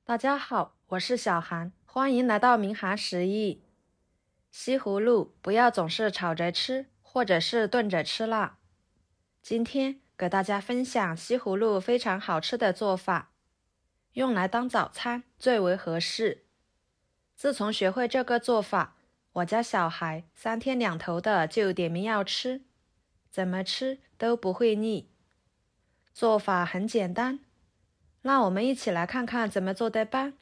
大家好，我是小韩，欢迎来到明韩食艺。西葫芦不要总是炒着吃，或者是炖着吃啦。今天给大家分享西葫芦非常好吃的做法，用来当早餐最为合适。自从学会这个做法，我家小孩3天2头的就点名要吃，怎么吃都不会腻。做法很简单，那我们一起来看看怎么做的吧。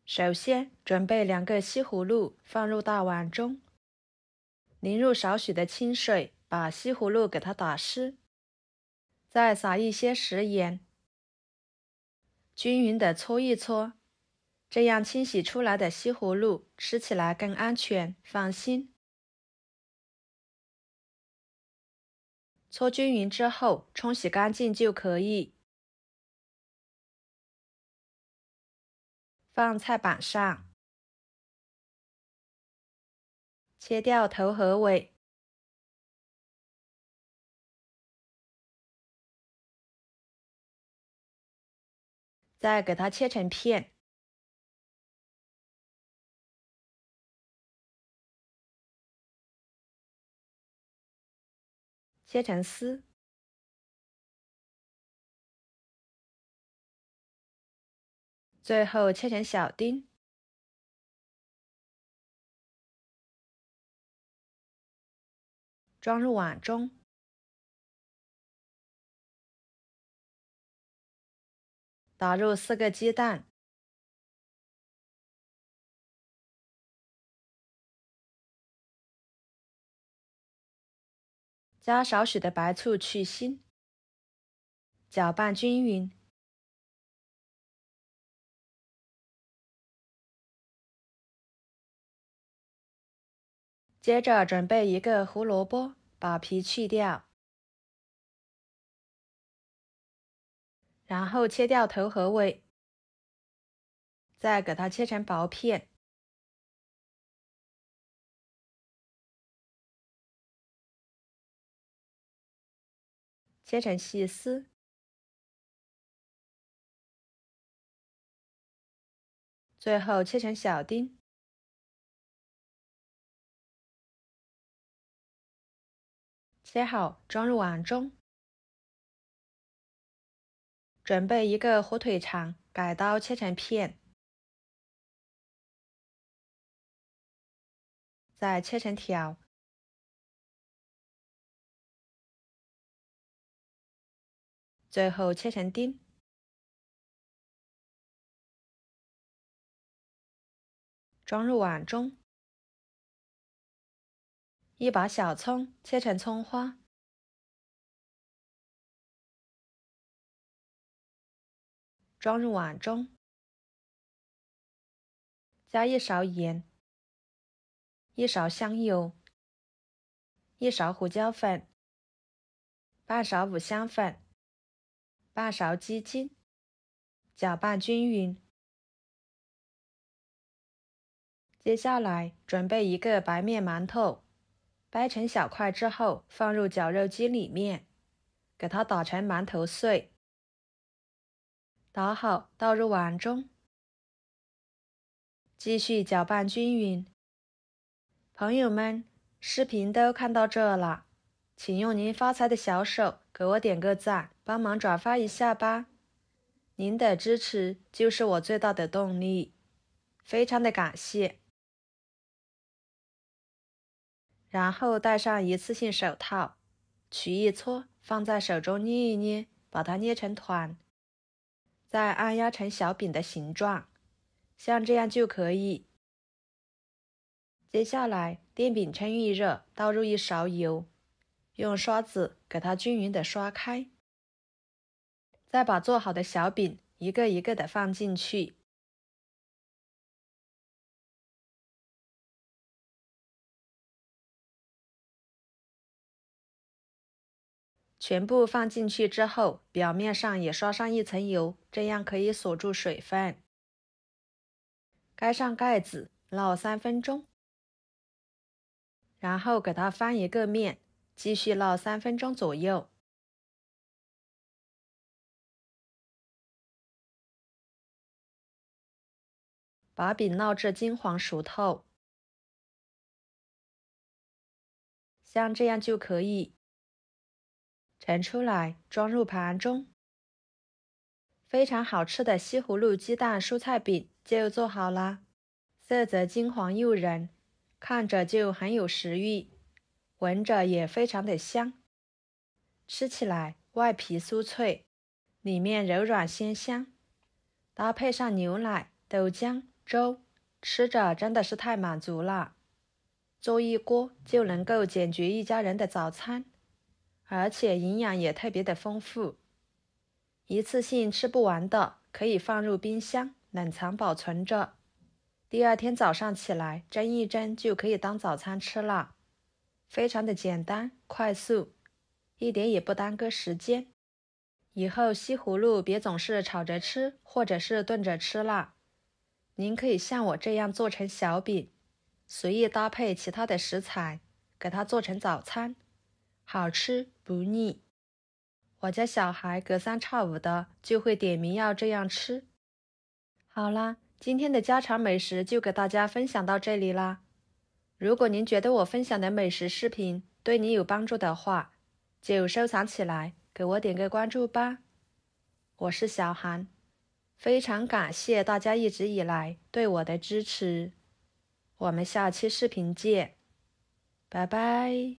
首先，准备2个西葫芦放入大碗中，淋入少许的清水，把西葫芦给它打湿，再撒一些食盐，均匀的搓一搓，这样清洗出来的西葫芦吃起来更安全放心。搓均匀之后，冲洗干净就可以。放菜板上，切掉头和尾，再给它切成片，切成丝，最后切成小丁，装入碗中。打入4个鸡蛋，加少许的白醋去腥，搅拌均匀。接着准备1个胡萝卜，把皮去掉，然后切掉头和尾，再给它切成薄片。切成细丝，最后切成小丁。切好，装入碗中。准备1个火腿肠，改刀切成片，再切成条，最后切成丁。装入碗中。1把小葱切成葱花，装入碗中。加1勺盐，1勺香油，1勺胡椒粉，半勺五香粉，半勺鸡精，搅拌均匀。接下来准备1个白面馒头，掰成小块之后放入绞肉机里面，给它打成馒头碎。打好倒入碗中，继续搅拌均匀。朋友们，视频都看到这了，请用您发财的小手给我点个赞，帮忙转发一下吧。您的支持就是我最大的动力，非常的感谢。然后戴上一次性手套，取一撮，放在手中捏一捏，把它捏成团，再按压成小饼的形状，像这样就可以。接下来电饼趁预热，倒入1勺油，用刷子给它均匀的刷开，再把做好的小饼一个一个的放进去。全部放进去之后，表面上也刷上1层油，这样可以锁住水分。盖上盖子，烙3分钟，然后给它翻一个面，继续烙3分钟左右。把饼烙至金黄熟透，像这样就可以。盛出来，装入盘中。非常好吃的西葫芦鸡蛋蔬菜饼就做好啦，色泽金黄诱人，看着就很有食欲，闻着也非常的香。吃起来外皮酥脆，里面柔软鲜香，搭配上牛奶、豆浆、粥，吃着真的是太满足了。做一锅就能够解决一家人的早餐，而且营养也特别的丰富。一次性吃不完的，可以放入冰箱冷藏保存着，第二天早上起来蒸一蒸就可以当早餐吃了，非常的简单快速，一点也不耽搁时间。以后西葫芦别总是炒着吃或者是炖着吃了，您可以像我这样做成小饼，随意搭配其他的食材，给它做成早餐，好吃不腻。我家小孩隔三差五的就会点名要这样吃。好啦，今天的家常美食就给大家分享到这里啦。如果您觉得我分享的美食视频对你有帮助的话，就收藏起来，给我点个关注吧。我是小韩，非常感谢大家一直以来对我的支持。我们下期视频见，拜拜。